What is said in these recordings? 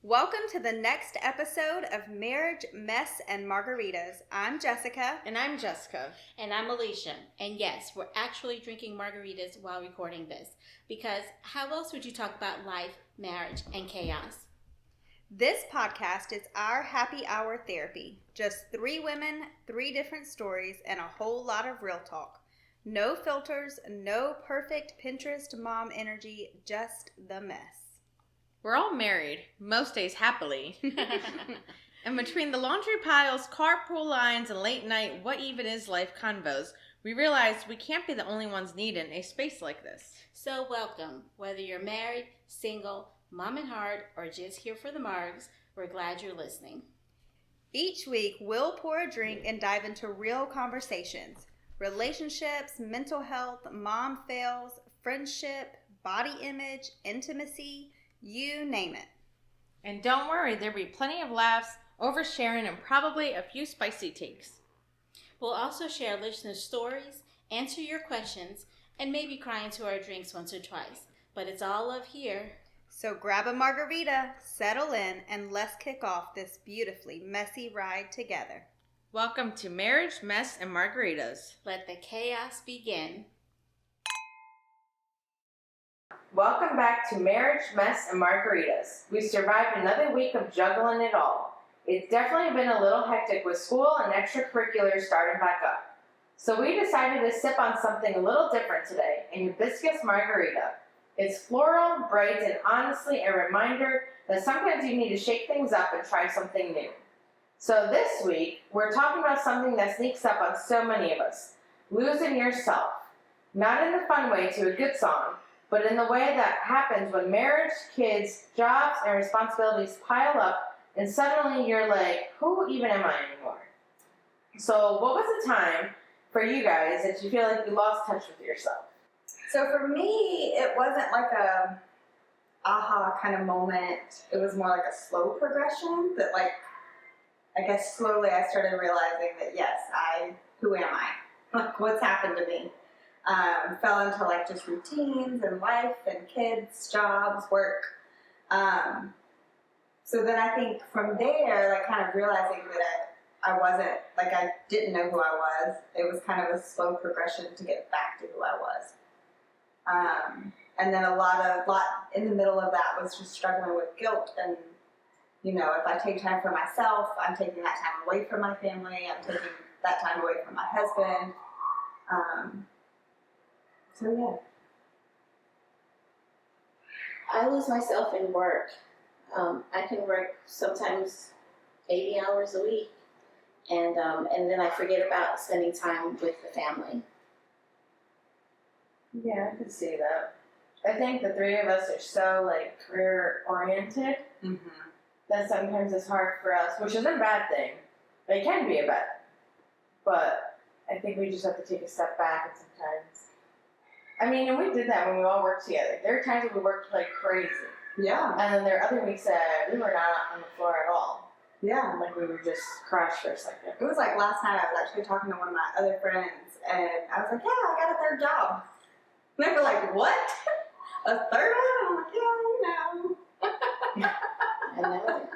Welcome to the next episode of Marriage, Mess, and Margaritas. I'm Jessica. And I'm Jessica. And I'm Alicia. And yes, we're actually drinking margaritas while recording this, because how else would you talk about life, marriage, and chaos? This podcast is our happy hour therapy. Just 3 women, 3 different stories, and a whole lot of real talk. No filters, no perfect Pinterest mom energy, just the mess. We're all married, most days happily. And between the laundry piles, carpool lines, and late night what even is life convos, we realized we can't be the only ones needing a space like this. So welcome. Whether you're married, single, mom and heart, or just here for the margs, we're glad you're listening. Each week, we'll pour a drink and dive into real conversations. Relationships, mental health, mom fails, friendship, body image, intimacy, you name it. And don't worry, there'll be plenty of laughs, oversharing, and probably a few spicy takes. We'll also share listener stories, answer your questions, and maybe cry into our drinks once or twice. But it's all love here. So grab a margarita, settle in, and let's kick off this beautifully messy ride together. Welcome to Marriage, Mess, and Margaritas. Let the chaos begin. Welcome back to Marriage, Mess, and Margaritas. We survived another week of juggling it all. It's definitely been a little hectic with school and extracurriculars starting back up. So we decided to sip on something a little different today, a Hibiscus Margarita. It's floral, bright, and honestly a reminder that sometimes you need to shake things up and try something new. So this week, we're talking about something that sneaks up on so many of us, losing yourself. Not in the fun way to a good song, but in the way that happens when marriage, kids, jobs, and responsibilities pile up, and suddenly you're like, who even am I anymore? So what was the time for you guys that you feel like you lost touch with yourself? So for me, it wasn't like a aha kind of moment. It was more like a slow progression that, like, I guess slowly I started realizing that, yes, who am I? Like, what's happened to me? Fell into like just routines and life and kids, jobs, work. So then I think from there, like kind of realizing that I didn't know who I was. It was kind of a slow progression to get back to who I was. And then a lot in the middle of that was just struggling with guilt. And, you know, if I take time for myself, I'm taking that time away from my family. I'm taking that time away from my husband. So yeah. I lose myself in work. I can work sometimes 80 hours a week, and then I forget about spending time with the family. Yeah, I can see that. I think the 3 of us are so like career oriented that sometimes it's hard for us, which isn't a bad thing. It can be a bad, but I think we just have to take a step back and sometimes. I mean, and we did that when we all worked together. There are times when we worked like crazy. Yeah. And then there are other weeks that we were not on the floor at all. Yeah. Like we were just crashed for a second. It was like last night I was actually talking to one of my other friends and I was like, yeah, I got a 3rd job. And they were like, what? A 3rd one? I'm like, yeah, I know.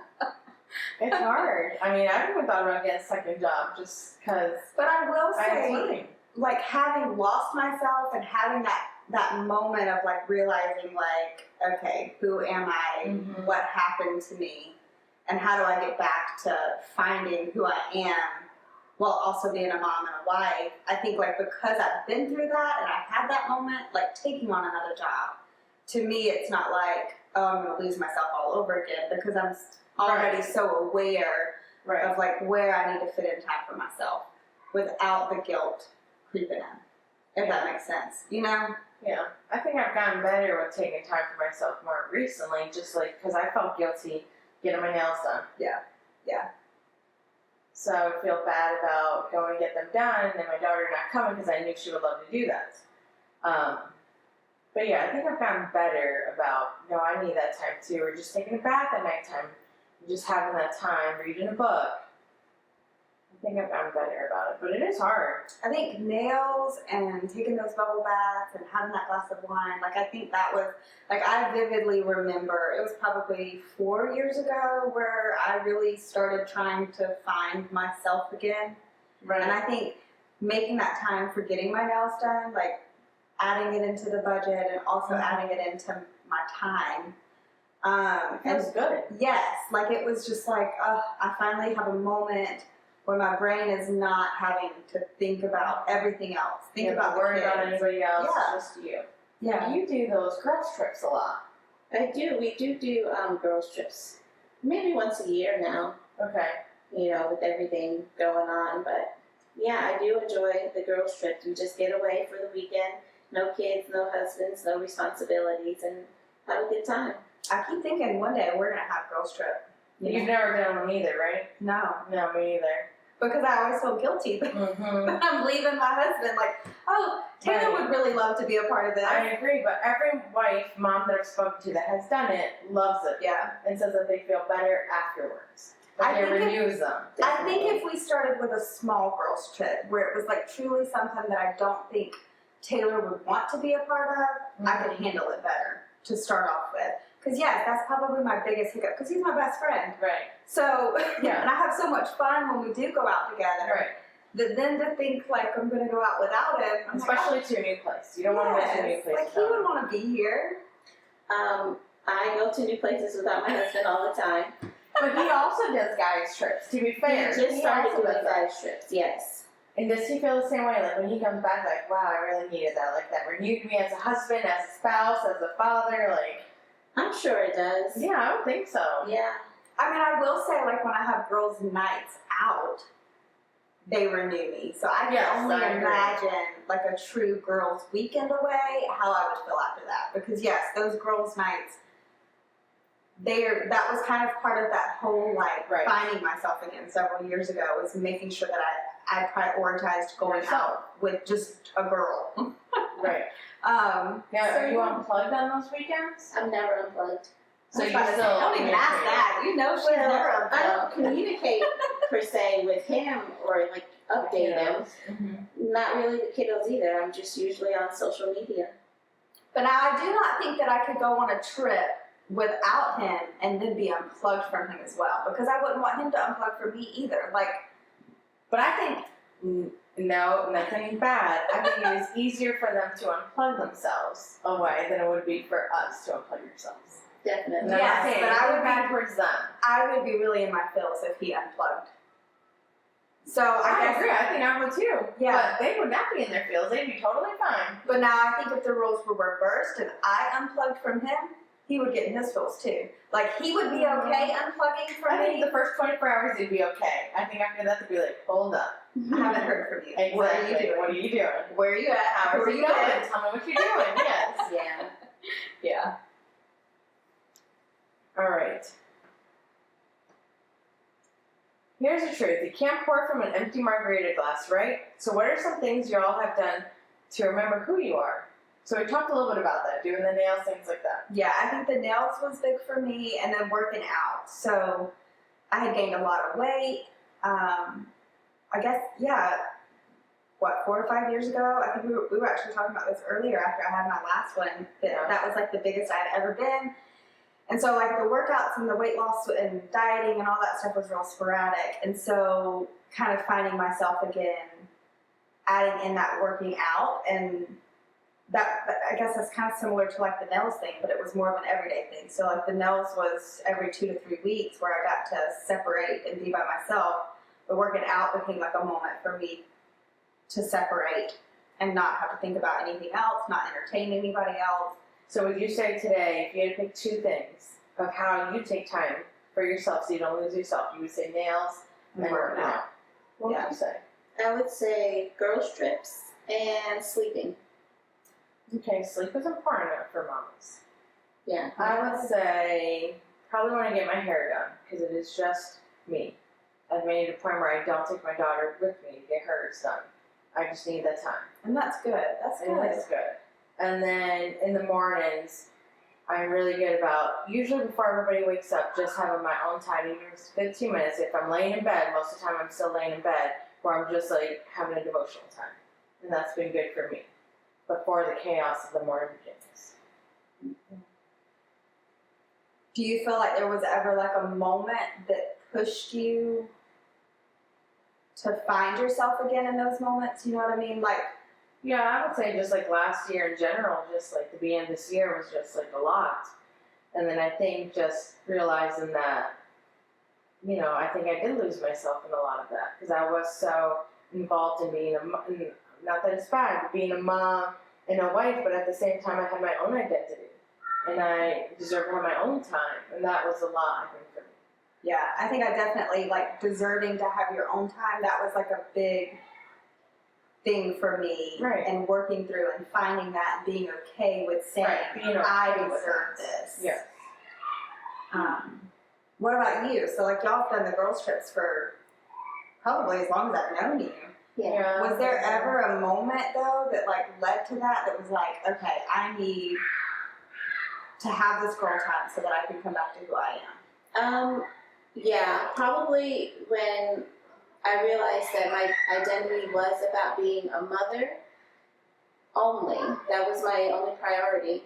It's hard. I mean, I haven't thought about getting a 2nd job just because. But I will I say, was learning. like having lost myself and having that moment of like realizing like, okay, who am I? What happened to me? And how do I get back to finding who I am while also being a mom and a wife? I think like because I've been through that and I've had that moment, like taking on another job, to me it's not like, oh, I'm going to lose myself all over again because I'm already so aware of like where I need to fit in time for myself without the guilt creeping in, if that makes sense, you know? Yeah, I think I've gotten better with taking time for myself more recently, just like because I felt guilty getting my nails done. Yeah. So I would feel bad about going to get them done and my daughter not coming because I knew she would love to do that. But yeah, I think I've gotten better about, no, I need that time too, or just taking a bath at nighttime, just having that time, reading a book. I think I'm better about it, but it is hard. I think nails and taking those bubble baths and having that glass of wine, like I think that was, like I vividly remember, it was probably 4 years ago where I really started trying to find myself again. Right. And I think making that time for getting my nails done, like adding it into the budget and also adding it into my time. It was good. Yes, like it was just like, I finally have a moment where my brain is not having to think about everything else. Think about worry about anybody else. Yeah. Just you. Yeah. You do those girls trips a lot. I do. We do girls trips, maybe once a year now. Okay. You know, with everything going on, but yeah, I do enjoy the girls trips. We just get away for the weekend. No kids, no husbands, no responsibilities, and have a good time. I keep thinking one day we're gonna have girls trip. You've never done them either, right? No, No, me either. because I always feel guilty. Mm-hmm. I'm leaving my husband. Like, oh, Taylor Right. would really love to be a part of this. I agree, but every mom that I've spoken to that has done it loves it Yeah. and says that they feel better afterwards. Like I it think if- renews them. I think if we started with a small girls trip where it was like truly something that I don't think Taylor would want to be a part of, I could handle it better to start off with. Because yes, that's probably my biggest hiccup because he's my best friend. Right. So, Yeah. and I have so much fun when we do go out together. Right. That then to think like I'm going to go out without him, I'm Especially like, to a new place. You don't want to go to a new yes, place. like he without would him. want to be here. I go to new places without my husband all the time. But he also does guys trips. To be fair, He just started also doing does that. guys trips. Yes. And does he feel the same way? Like when he comes back, like, wow, I really needed that. Like that renewed me as a husband, as a spouse, as a father. Like, I'm sure it does. yeah, I would think so. Yeah. I mean, I will say like when I have girls' nights out, they renew me. So I can Yes, only I agree. imagine like a true girls' weekend away, how I would feel after that. Because yes, those girls' nights, that was kind of part of that whole like Right. finding myself again several years ago, was making sure that I prioritized going Yourself. out with just a girl. Right. Now, Now, are you unplugged on those weekends? I'm never unplugged. So you don't still even ask that. You know she's Well, never I don't unplugged. communicate per se with him or like update him. Mm-hmm. Not really the kiddos either. I'm just usually on social media. But now I do not think that I could go on a trip without him and then be unplugged from him as well, because I wouldn't want him to unplug from me either. Like, But I think, no, nothing bad. I think it is easier for them to unplug themselves away than it would be for us to unplug yourselves. Definitely. And I'm Yes, not saying but I would anything bad towards them. I would be really in my feels if he unplugged. So I I guess, agree. I think I would too. Yeah. But they would not be in their fields. They'd be totally fine. but now I think if the roles were reversed and I unplugged from him, he would get in his feels too. Like he would be okay unplugging I from think me. the first 24 hours it'd be okay. I think after that they'd be like, hold up. I haven't heard from you. Exactly. What are you doing? What are you doing? Where are you at? How Who are are you you doing? at? Tell me what you're doing. Yes. Yeah. Yeah. All right. Here's the truth. You can't pour from an empty margarita glass, right? So what are some things you all have done to remember who you are? So we talked a little bit about that, doing the nails, things like that. Yeah, I think the nails was big for me, and then working out. So I had gained a lot of weight. I guess, yeah, 4 or 5 years ago? I think we were actually talking about this earlier after I had my last one. That was like the biggest I had ever been. And so like the workouts and the weight loss and dieting and all that stuff was real sporadic. And so kind of finding myself again, adding in that working out, and that I guess that's kind of similar to like the nails thing, but it was more of an everyday thing. So like the nails was every 2 to 3 weeks where I got to separate and be by myself. But working out became like a moment for me to separate and not have to think about anything else, not entertain anybody else. So would you say today, if you had to pick two things of how you take time for yourself so you don't lose yourself, you would say nails and working out. What would you say? I would say girls trips and sleeping. Okay, sleep is important for moms. Yeah. I would say probably when I get my hair done, because it is just me. I've made it a point where I don't take my daughter with me to get hers done. I just need that time. And that's good. That's And good. it's good. And then in the mornings, I'm really good about, usually before everybody wakes up, just having my own time, even if it's 15 minutes. If I'm laying in bed, most of the time I'm still laying in bed, where I'm just like having a devotional time. And that's been good for me before the chaos of the morning begins. Do you feel like there was ever like a moment that pushed you to find yourself again in those moments? You know what I mean? Like, Yeah, I would say just like last year in general, just like the beginning of this year was just like a lot. And then I think just realizing that, you know, I think I did lose myself in a lot of that because I was so involved in being a mom, not that it's bad, but being a mom and a wife, but at the same time I had my own identity and I deserve to have my own time. And that was a lot, I think, for me. yeah, I think I definitely like deserving to have your own time. That was like a big thing for me, Right. and working through and finding that, being okay with saying, Right, being okay I with deserve that. this. Yeah. What about you? So like y'all have done the girls trips for probably as long as I've known you. Yeah. Was there ever a moment though that like led to that was like, okay, I need to have this girl time so that I can come back to who I am? Yeah, probably when I realized that my identity was about being a mother only. That was my only priority.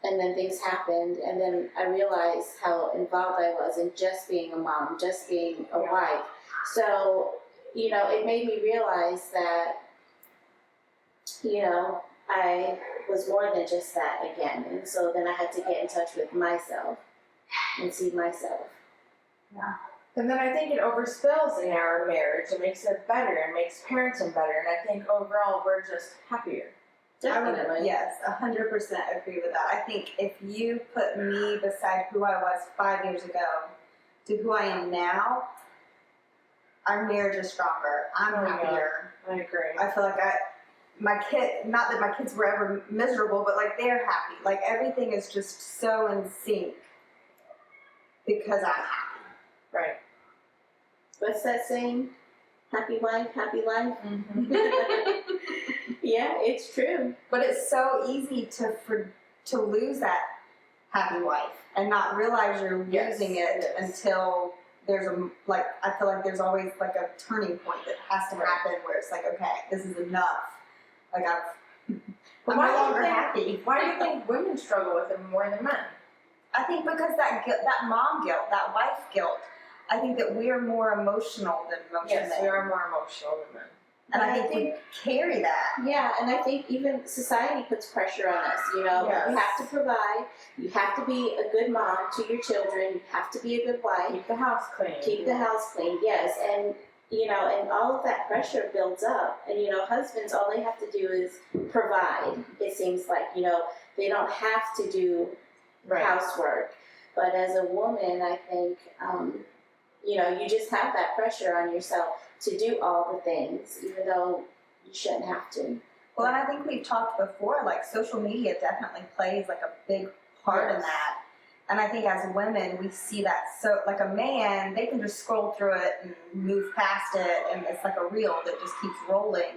And then things happened, and then I realized how involved I was in just being a mom, just being a wife. So, you know, it made me realize that, you know, I was more than just that again. And so then I had to get in touch with myself and see myself. And then I think it overspills in our marriage. It makes it better. It makes parenting better. And I think overall we're just happier. Definitely. Yes, 100% agree with that. I think if you put me beside who I was 5 years ago to who I am now, our marriage is stronger. I'm happier. I agree. I feel like my kid, not that my kids were ever miserable, but like they're happy. Like everything is just so in sync because I'm happy. Right. What's that saying? Happy wife, happy life. Mm-hmm. Yeah, it's true. But it's so easy to lose that happy wife and not realize you're losing it until there's I feel like there's always like a turning point that has to happen where it's like, okay, this is enough. Like I'm no longer happy. Why do you think women struggle with it more than men? I think because that mom guilt, that wife guilt, I think that we're more emotional than most men. Yes, we are more emotional than men. And I think we carry that. Yeah, and I think even society puts pressure on us. You know, Yes. you have to provide, you have to be a good mom to your children, you have to be a good wife. Keep the house clean. Keep the house clean, yes. And, you know, and all of that pressure builds up. And, you know, husbands, all they have to do is provide. It seems like, you know, they don't have to do housework. But as a woman, I think, you know, you just have that pressure on yourself to do all the things, even though you shouldn't have to. Well, and I think we've talked before, like social media definitely plays like a big part in that. And I think as women, we see that. So like a man, they can just scroll through it and move past it, and it's like a reel that just keeps rolling.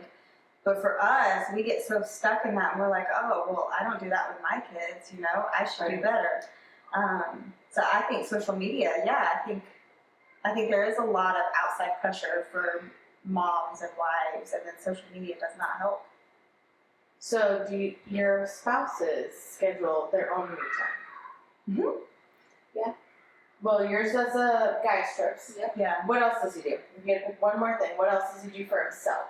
But for us, we get so stuck in that, and we're like, oh, well, I don't do that with my kids, you know, I should do better. So I think social media, I think there is a lot of outside pressure for moms and wives, and then social media does not help. So do your spouses schedule their own me time? Mm-hmm. Yeah. Well, yours does guy strips. Yep. Yeah. What else does he do? If you had to pick one more thing, what else does he do for himself?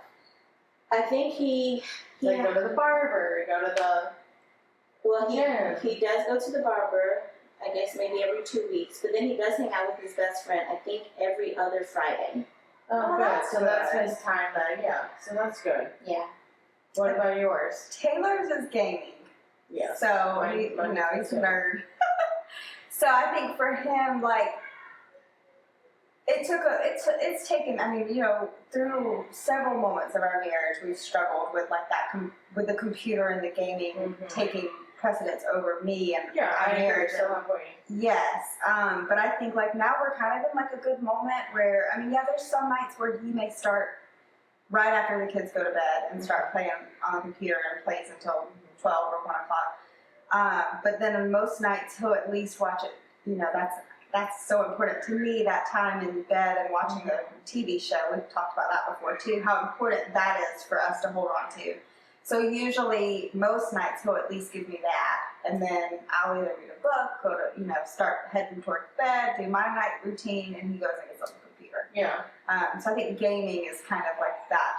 I think he Like go to the barber, go to the he does go to the barber, I guess maybe every 2 weeks, but then he does hang out with his best friend, I think every other Friday. Oh, good. that's So that's good. his time then, yeah. So that's good. Yeah. What about yours? Taylor's is gaming. Yeah. So, he's a nerd. So I think for him, like, it's taken, I mean, you know, through several moments of our marriage, we've struggled with like that, with the computer and the gaming taking precedence over me and our marriage. Yes, but I think like now we're kind of in like a good moment where, I mean, yeah, there's some nights where he may start right after the kids go to bed and start playing on the computer and plays until 12 or 1 o'clock. But then on most nights he'll at least watch it. You know, that's so important to me, that time in bed and watching the TV show. We've talked about that before too, how important that is for us to hold on to. So usually most nights he'll at least give me that, and then I'll either read a book, go to, you know, start heading towards bed, do my night routine, and he goes and gets on the computer. Yeah. So I think gaming is kind of like that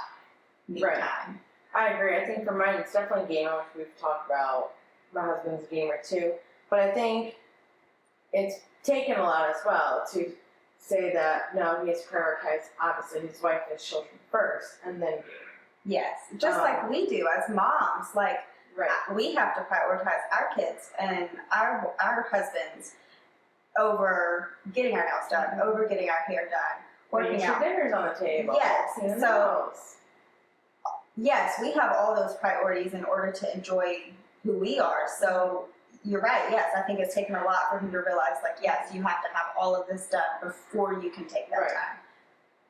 me time. I agree. I think for mine it's definitely gaming, which we've talked about. My husband's a gamer too, but I think it's taken a lot as well to say that no, he has prioritized obviously his wife and his children first, and then gaming. Yes, just like we do as moms. Like we have to prioritize our kids and our husbands over getting our nails done, over getting our hair done, working out. Dinner's on the table. Yes, so yes, we have all those priorities in order to enjoy who we are. So you're right. Yes, I think it's taken a lot for him to realize, like, yes, you have to have all of this done before you can take that time.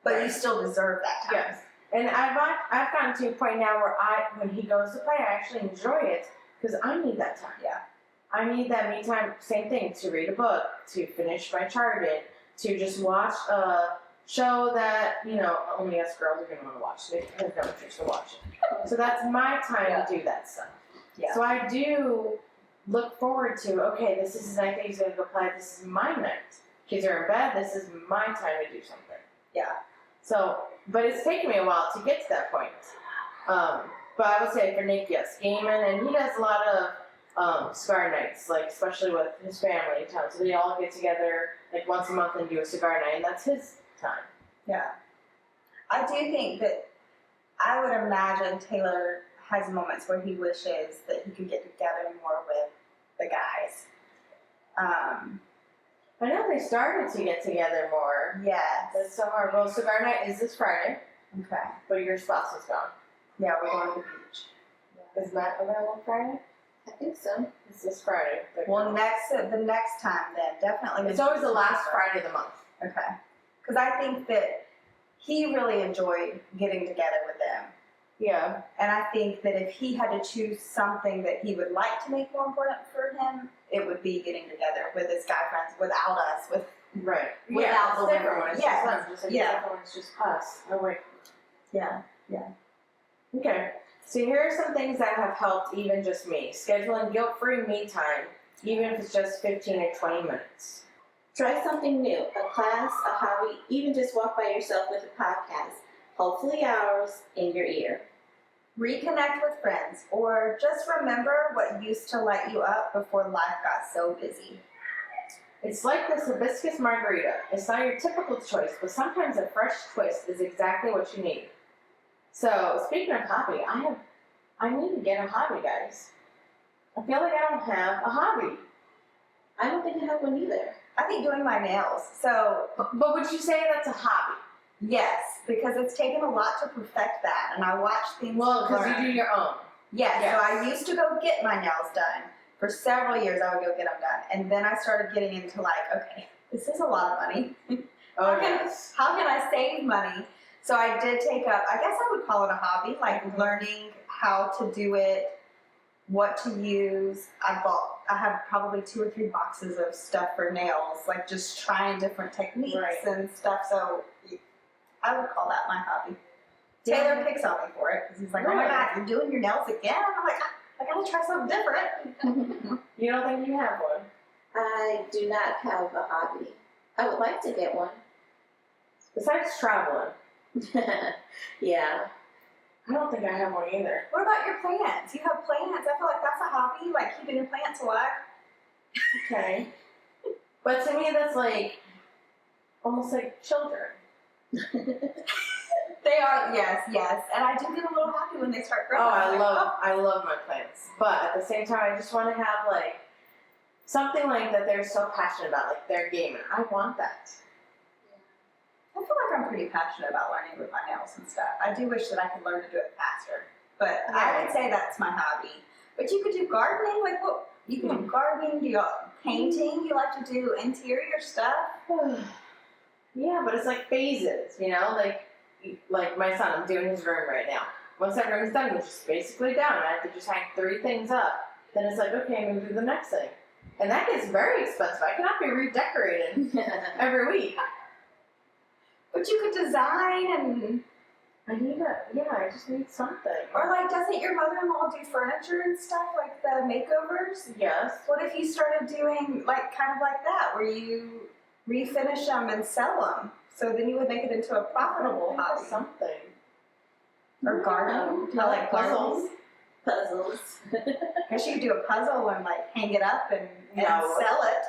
But you still deserve that time. Yes. And I've gotten to a point now where when he goes to play, I actually enjoy it because I need that time. Yeah. I need that me time. Same thing, to read a book, to finish my charted, to just watch a show that, you know, only us girls are going to want to watch. They have no interest to watch it. So that's my time to do that stuff. Yeah. So I do look forward to, okay, this is his night that he's going to go play. This is my night. Kids are in bed. This is my time to do something. Yeah. So, but it's taken me a while to get to that point. But I would say for Nick, yes, gaming, and he does a lot of cigar nights, like especially with his family in town. So they all get together like once a month and do a cigar night, and that's his time. Yeah. I do think that I would imagine Taylor has moments where he wishes that he could get together more with the guys. I know they started to get together more. Yes. That's so hard. Well, cigar night is this Friday, Okay. but your spouse is gone. Yeah, we're going to the beach. Is Matt available Friday? I think so. It's this Friday. Well, the next time then, definitely. It's always the last Friday of the month. Okay. Because I think that he really enjoyed getting together with them. Yeah. And I think that if he had to choose something that he would like to make more important for him, it would be getting together with his guy friends without us. Right. Without the different one. It's just them. Just like the different one's just us. Oh, wait. Yeah. Okay. So here are some things that have helped even just me. Scheduling guilt-free me time, even if it's just 15 or 20 minutes. Try something new, a class, a hobby, even just walk by yourself with a podcast. Hopefully ours in your ear. Reconnect with friends, or just remember what used to light you up before life got so busy. It's like this hibiscus margarita. It's not your typical choice, but sometimes a fresh twist is exactly what you need. So, speaking of hobby, I need to get a hobby, guys. I feel like I don't have a hobby. I don't think I have one either. I think doing my nails. So, But would you say that's a hobby? yes, because it's taken a lot to perfect that, and I watch things. Well, to because learn. you do your own. Yes, Yes. so I used to go get my nails done. For several years, I would go get them done. And then I started getting into like, okay, this is a lot of money. Oh, How can I save money? So I did take up, I guess I would call it a hobby, like learning how to do it, what to use. I have probably 2 or 3 boxes of stuff for nails, like just trying different techniques and stuff. So I would call that my hobby. Taylor picks on me for it because he's like, oh my God, you're doing your nails again? And I'm like, I gotta try something different. You don't think you have one? I do not have a hobby. I would like to get one. Besides traveling. Yeah. I don't think I have one either. What about your plants? You have plants. I feel like that's a hobby, like keeping your plants alive. Okay. But to me, that's like almost like children. They are, yes. And I do get a little happy when they start growing. Oh, I love my plants. But at the same time, I just want to have like something like that they're so passionate about, like they're gaming. I want that. I feel like I'm pretty passionate about learning with my nails and stuff. I do wish that I could learn to do it faster. But I would say that's my hobby. But you could do gardening, like what? You can do gardening, do painting, you like to do interior stuff. Yeah, but it's like phases, you know? Like my son, I'm doing his room right now. Once that room is done, it's just basically done. I have to just hang 3 things up. then it's like, okay, move to the next thing. And that gets very expensive. I cannot be redecorating every week. But you could design and... I just need something. Or like, doesn't your mother-in-law do furniture and stuff, like the makeovers? Yes. What if you started doing like kind of like that, where you refinish them and sell them? So then you would make it into a profitable hobby. Something. Or garden. I like puzzles. Puzzles. I guess you could do a puzzle and like hang it up and sell it.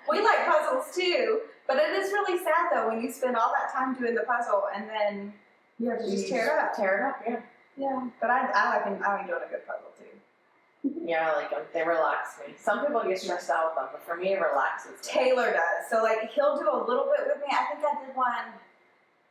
We like puzzles too, but it is really sad though when you spend all that time doing the puzzle and then you have to just tear it up. Tear it up, yeah. Yeah, but I like doing a good puzzle too. Yeah, I like them. They relax me. Some people get stressed out with them, but for me, it relaxes me. Taylor does. So like he'll do a little bit with me. I think I did one.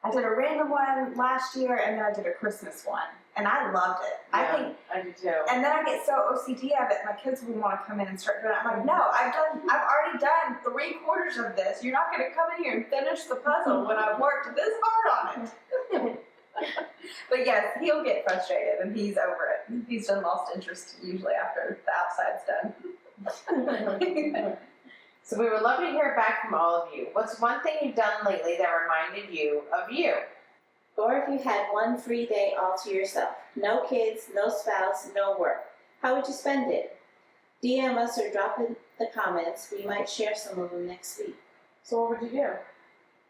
I did a random one last year, and then I did a Christmas one, and I loved it. Yeah, I do too. And then I get so OCD of it. My kids would want to come in and start doing it. I'm like, no, I've already done 3/4 of this. You're not going to come in here and finish the puzzle when I've worked this hard on it. But yes, he'll get frustrated, and he's over it. He's done lost interest usually after the outside's done. So we would love to hear back from all of you. What's one thing you've done lately that reminded you of you? Or if you had one free day all to yourself, no kids, no spouse, no work, how would you spend it? DM us or drop in the comments. We might share some of them next week. So what would you do?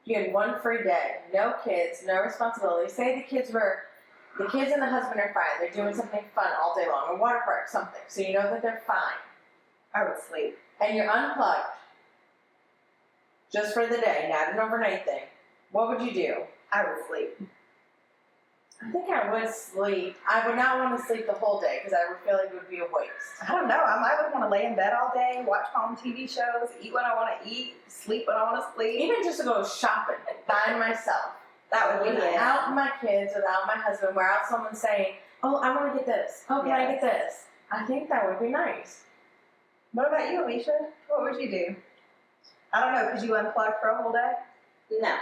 You had one free day, no kids, no responsibility. Say the kids and the husband are fine. They're doing something fun all day long, a water park, something. So you know that they're fine. I would sleep. And you're unplugged. Just for the day, not an overnight thing. What would you do? I would sleep. I think I would sleep. I would not want to sleep the whole day because I would feel like it would be a waste. I don't know. I would want to lay in bed all day, watch home TV shows, eat when I want to eat, sleep when I want to sleep. Even just to go shopping by myself. That would be nice. Without my kids, without my husband, without someone saying, oh, I want to get this. Oh, can I get this? I think that would be nice. What about you, Alicia? What would you do? I don't know. Could you unplug for a whole day? No.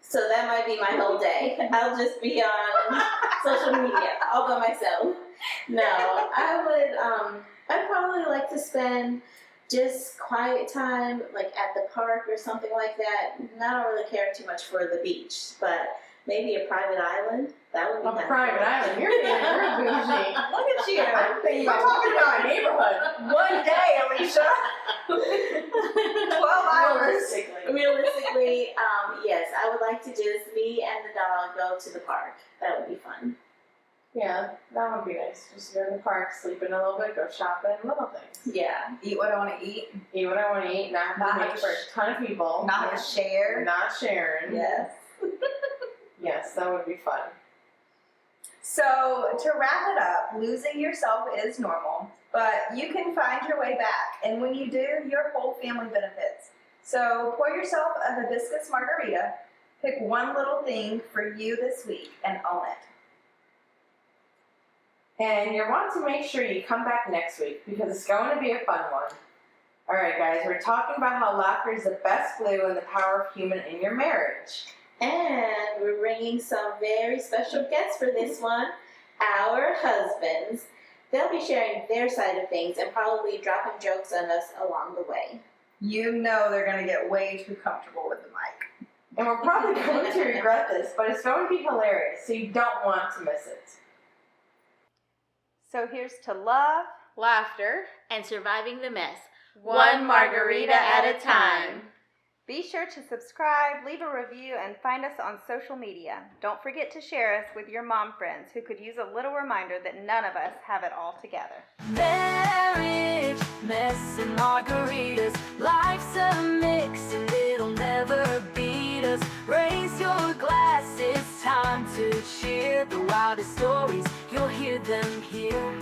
So that might be my whole day. I'll just be on social media all by myself. No, I'd probably like to spend just quiet time, like at the park or something like that. I don't really care too much for the beach, but maybe a private island. That would be A private island? You're being real bougie. Look at you. I'm thinking about talking about a neighborhood. One day, Alicia. 12 hours. Realistically, yes, I would like to just me and the dog go to the park. That would be fun. Yeah, that would be nice. Just go to the park, sleep in a little bit, go shopping, little things. Yeah. Eat what I want to eat. Eat what I want to eat, not have to make for a ton of people. Not have to share. Not sharing. Yes. Yes, that would be fun. So, to wrap it up, losing yourself is normal, but you can find your way back. And when you do, your whole family benefits. So, pour yourself a Hibiscus Margarita, pick one little thing for you this week, and own it. And you want to make sure you come back next week because it's going to be a fun one. All right, guys, we're talking about how laughter is the best glue and the power of humor in your marriage. And we're bringing some very special guests for this one, our husbands. They'll be sharing their side of things and probably dropping jokes on us along the way. You know they're going to get way too comfortable with the mic. And we're probably going to regret this, but it's going to be hilarious, so you don't want to miss it. So here's to love, Laughter, and surviving the mess. One margarita at a time. Be sure to subscribe, leave a review, and find us on social media. Don't forget to share us with your mom friends who could use a little reminder that none of us have it all together. Marriage, mess, and margaritas. Life's a mix and it'll never beat us. Raise your glass, it's time to cheer. The wildest stories, you'll hear them here.